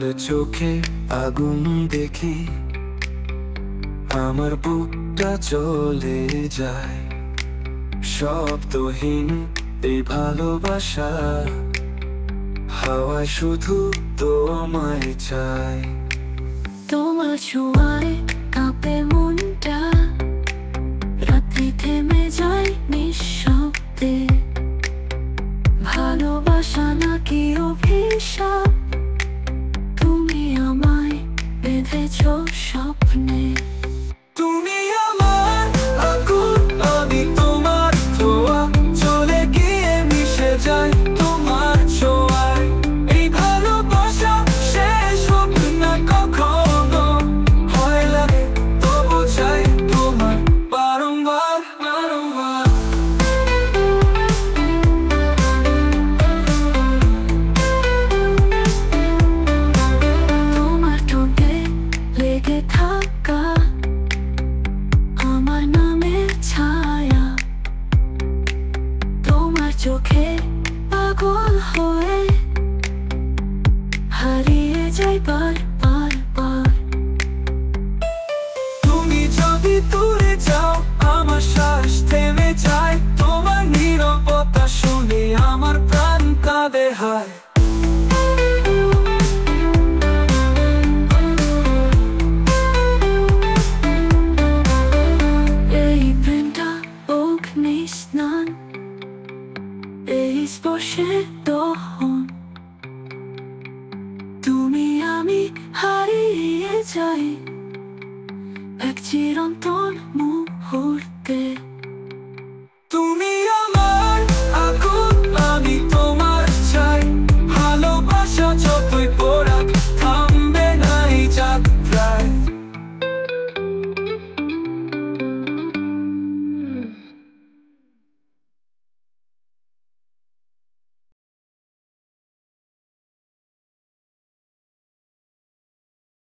তোমার চোখে আগুন দেখি আমার বুকটা চলে যায়। শব্দহীন এই ভালোবাসা, হাওয়ায় শুধু তোমায় চাই। তোমার ছোঁয়ায় কাঁপে মনটা, রাত্রি থেমে যায় নিঃশব্দে। ভালোবাসা নাকি অভিশাপ, তুমি আমায় বেঁধেছ স্বপ্নে। তুমি আমার আগুন, আমি তোমার ধোঁয়া, চলে গিয়ে মিশে যায় তোমার ছোঁয়ায়। এই ভালোবাসা শেষ হোক না কখনো, ভয় লাগে তবু চাই তোমার বারংবার বারংবার। তোমার ঠোঁটে লেগে থাকা আমার নামের ছায়া, তোমার চোখে পাগল হয়ে হারিয়ে যাই বারবার। তুমি যদি দূরে যাও আমার শ্বাস থেমে যায়, তোমার নীরবতা শুনে আমার প্রাণ কাঁদে হায়। এই প্রেমটা অগ্নি স্নান, এই স্পর্শে দহন।